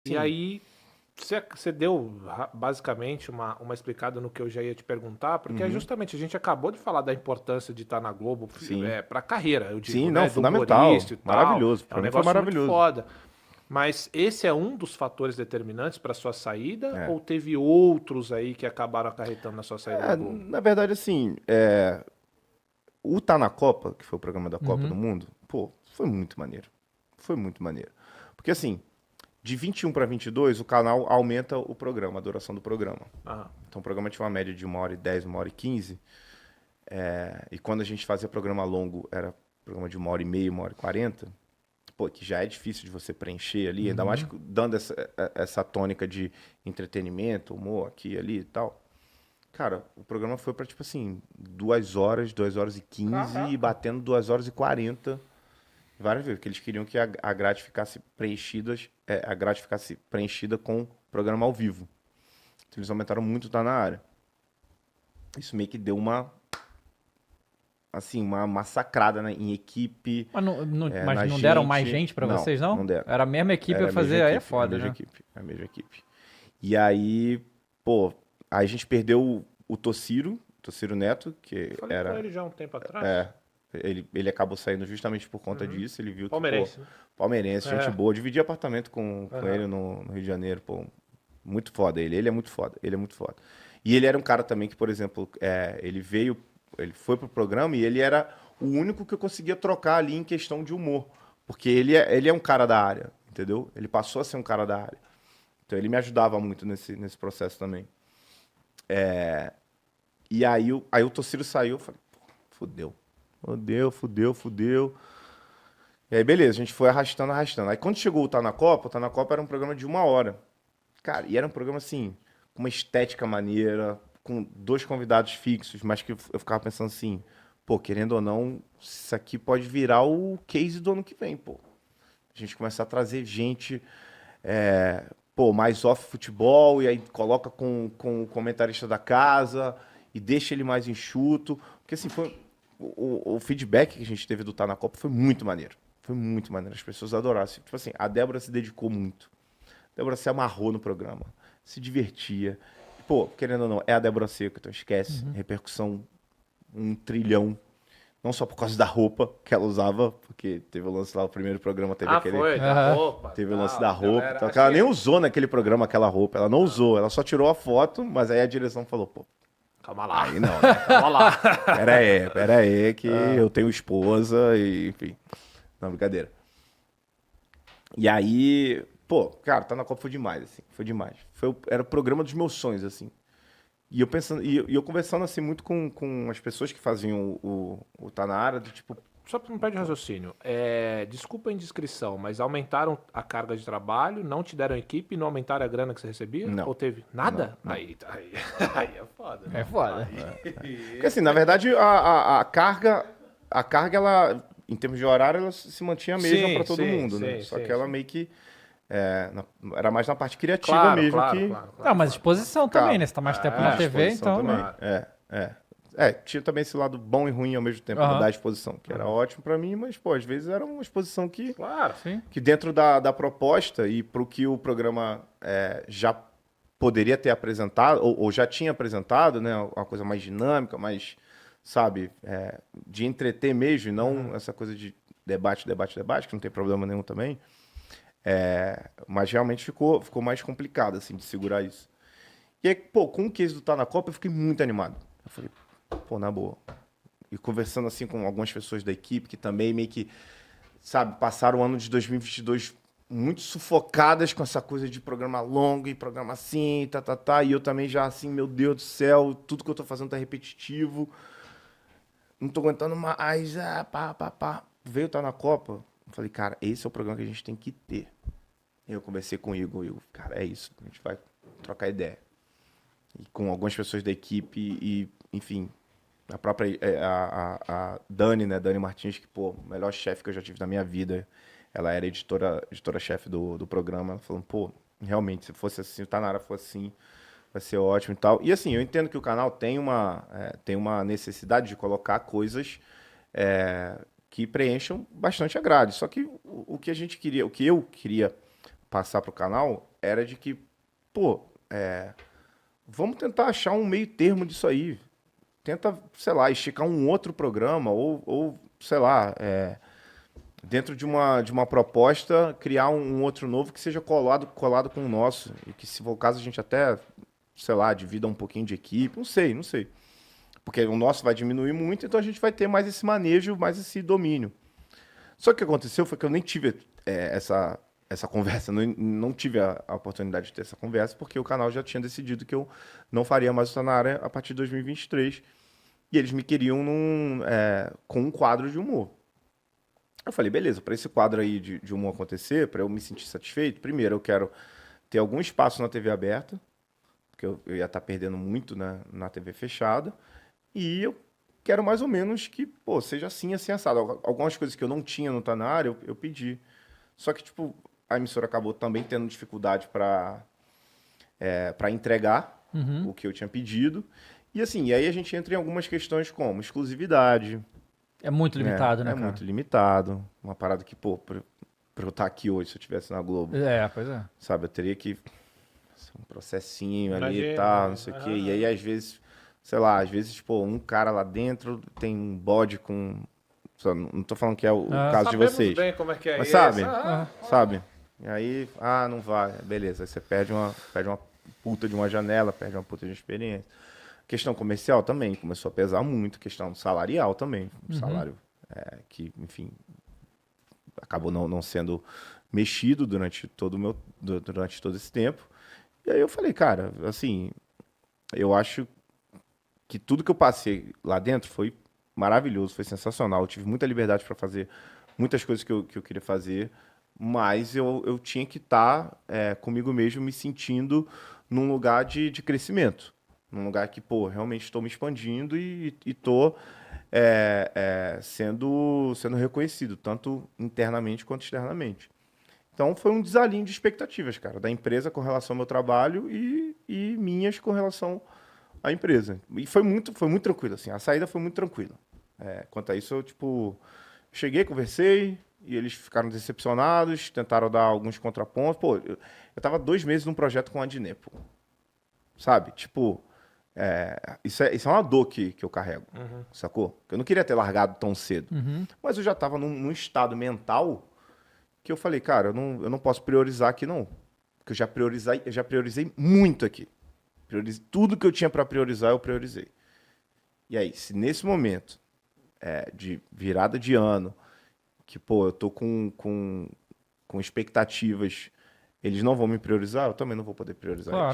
E aí, você deu basicamente uma explicada no que eu já ia te perguntar, porque é justamente, a gente acabou de falar da importância de estar na Globo Sim. pra carreira, eu Sim, digo, não, né? Do fundamental. humorista e tal. Maravilhoso. É um Pra mim foi negócio muito maravilhoso. foda. Mas esse é um dos fatores determinantes para sua saída, É. ou teve outros aí que acabaram acarretando na sua saída da Globo? Na verdade, assim, o Tá na Copa, que foi o programa da Copa do Uhum. Mundo, pô, foi muito maneiro. Foi muito maneiro. Porque, assim, de 21 para 22, o canal aumenta o programa, a duração do programa. Ah, Então o programa tinha uma média de 1h10, 1h15. E quando a gente fazia programa longo, era programa de 1h30, 1h40. Pô, que já é difícil de você preencher ali, ainda mais dando essa tônica de entretenimento, humor aqui e ali e tal. Cara, o programa foi pra, tipo assim, 2 horas, 2h15 e caraca. batendo 2h40 várias vezes, porque eles queriam que a grade ficasse a grade ficasse preenchida com o programa ao vivo. Então eles aumentaram muito o Tá na Área. Isso meio que deu uma massacrada, né, em equipe, Mas mas na não deram mais gente. gente pra Não, vocês, não? não deram. Era a mesma equipe Era a a mesma fazer, aí é equipe, a foda, mesma né? equipe, a mesma equipe. E aí, pô, aí a gente perdeu o Tociro Neto, que Falei com era. ele já um tempo atrás. Ele acabou saindo justamente por conta disso. Ele viu que, pô, Palmeirense, né? palmeirense, gente É. boa. Dividi apartamento com Aham. ele no Rio de Janeiro, pô. Muito foda ele. Ele é muito foda. Ele é muito foda. E ele era um cara também que, por exemplo, ele foi pro programa e ele era o único que eu conseguia trocar ali em questão de humor. Porque ele é um cara da área, entendeu? Ele passou a ser um cara da área. Então ele me ajudava muito nesse processo também. E aí o Tociro saiu, eu falei, pô, fudeu. Fudeu. E aí, beleza, a gente foi arrastando, arrastando. Aí quando chegou o Tá na Copa era um programa de 1 hora. Cara, e era um programa assim, com uma estética maneira, com 2 convidados fixos, mas que eu ficava pensando assim, pô, querendo ou não, isso aqui pode virar o case do ano que vem, pô. A gente começar a trazer gente, pô, mais off futebol, e aí coloca com o comentarista da casa, e deixa ele mais enxuto. Porque assim, o feedback que a gente teve do Tá na Copa foi muito maneiro. Foi muito maneiro. As pessoas adoraram. Tipo assim, a Débora se dedicou muito. A Débora se amarrou no programa. Se divertia. E, pô, querendo ou não, é a Débora Seco, então esquece. Repercussão 1 trilhão. Não só por causa da roupa que ela usava, porque teve o lance lá, o primeiro programa teve Ah, aquele. foi, da Aham. roupa. Teve o lance Tal, da roupa. galera, Então, acho ela que- nem usou naquele programa aquela roupa. Ela não usou. Ela só tirou a foto, mas aí a direção falou, pô, Calma lá. aí não, né? Calma lá. Pera aí, que eu tenho esposa e, enfim. Não, brincadeira. E aí, pô, cara, Tá na Copa foi demais, assim. Foi demais. Era o programa dos meus sonhos, assim. E eu pensando, e eu conversando assim muito com as pessoas que faziam o Tá na Área, do tipo, Só não perde raciocínio. Desculpa a indiscrição, mas aumentaram a carga de trabalho, não te deram equipe, não aumentaram a grana que você recebia? não. Ou teve nada? Não. Aí é foda. É foda. Porque assim, na verdade, a carga, ela, em termos de horário, ela se mantinha a mesma Sim, para todo sim, mundo, né? sim, Só sim, que ela sim. meio que era mais na parte criativa Claro, mesmo claro, que claro, claro. Não, mas exposição também, né? ficava. Você tá mais tempo É, na TV, Exposição então. também. Claro. Tinha também esse lado bom e ruim ao mesmo tempo, né, Aham. da exposição, que era ótimo para mim, mas, pô, às vezes era uma exposição Claro. Sim. que dentro da proposta e pro que o programa já poderia ter apresentado, ou já tinha apresentado, né? Uma coisa mais dinâmica, mais, sabe, de entreter mesmo, e não essa coisa de debate, que não tem problema nenhum também. Mas realmente ficou mais complicado, assim, de segurar isso. E aí, pô, com o case do Tá na Copa, eu fiquei muito animado. Eu falei, pô, na boa. E conversando, assim, com algumas pessoas da equipe, que também meio que, sabe, passaram o ano de 2022 muito sufocadas com essa coisa de programa longo e programa assim, e eu também já assim, meu Deus do céu, tudo que eu tô fazendo tá repetitivo, não tô aguentando mais, pá. Veio Tá na Copa, eu falei, cara, esse é o programa que a gente tem que ter. E eu conversei com o Igor, cara, é isso, a gente vai trocar ideia. E com algumas pessoas da equipe e, enfim, a própria a Dani, né? Dani Martins, que, pô, melhor chefe que eu já tive na minha vida. Ela era editora-chefe do programa. Ela falou, pô, realmente, se fosse assim, o Tá na Área fosse assim, vai ser ótimo e tal. E assim, eu entendo que o canal tem uma necessidade de colocar coisas que preencham bastante a grade. Só que o que a gente queria, o que eu queria passar pro canal era de que, pô, vamos tentar achar um meio termo disso aí. Tenta, sei lá, esticar um outro programa ou sei lá, dentro de uma proposta, criar um outro novo que seja colado com o nosso. E que, se for o caso, a gente até, sei lá, divida um pouquinho de equipe. Não sei. Porque o nosso vai diminuir muito, então a gente vai ter mais esse manejo, mais esse domínio. Só que o que aconteceu foi que eu nem tive essa conversa, não tive a oportunidade de ter essa conversa, porque o canal já tinha decidido que eu não faria mais o Tá Na Área a partir de 2023. E eles me queriam com um quadro de humor. Eu falei, beleza, para esse quadro aí de humor acontecer, para eu me sentir satisfeito, primeiro eu quero ter algum espaço na TV aberta, porque eu ia estar perdendo muito na TV fechada, e eu quero mais ou menos que, pô, seja assim, assim, assado. Algumas coisas que eu não tinha no Tá Na Área, eu pedi. Só que, tipo, a emissora acabou também tendo dificuldade para entregar o que eu tinha pedido. E assim, e aí a gente entra em algumas questões como exclusividade. É muito limitado, né, É cara? muito limitado. Uma parada que, pô, pra eu estar aqui hoje, se eu estivesse na Globo, Pois é. sabe, eu teria que um processinho ali Imagina, e tal, não sei o quê. E aí, às vezes, sei lá, às vezes, pô, um cara lá dentro tem um bode com... Não tô falando que é o caso de vocês. Bem como é que é Mas isso. sabe? E aí, não vai, beleza. Aí você perde uma puta de uma janela, perde uma puta de uma experiência. Questão comercial também começou a pesar muito, questão salarial também. Salário que, enfim, acabou não sendo mexido durante todo esse tempo. E aí eu falei, cara, assim, eu acho que tudo que eu passei lá dentro foi maravilhoso, foi sensacional. Eu tive muita liberdade para fazer muitas coisas que eu queria fazer, mas eu tinha que estar comigo mesmo, me sentindo num lugar de crescimento. Num lugar que, pô, realmente estou me expandindo e estou sendo reconhecido, tanto internamente quanto externamente. Então, foi um desalinho de expectativas, cara, da empresa com relação ao meu trabalho e minhas com relação à empresa. E foi muito tranquilo, assim, a saída foi muito tranquila. Quanto a isso, eu, tipo, cheguei, conversei, e eles ficaram decepcionados, tentaram dar alguns contrapontos. Pô, eu tava 2 meses num projeto com a Adnet, pô. Sabe? Tipo, isso é uma dor que eu carrego, sacou? Eu não queria ter largado tão cedo. Mas eu já tava num estado mental que eu falei, cara, eu não posso priorizar aqui, não. Porque eu já priorizei muito aqui. Tudo que eu tinha para priorizar, eu priorizei. E aí, se nesse momento de virada de ano, que, pô, eu tô com expectativas, eles não vão me priorizar, eu também não vou poder priorizar Claro. eles.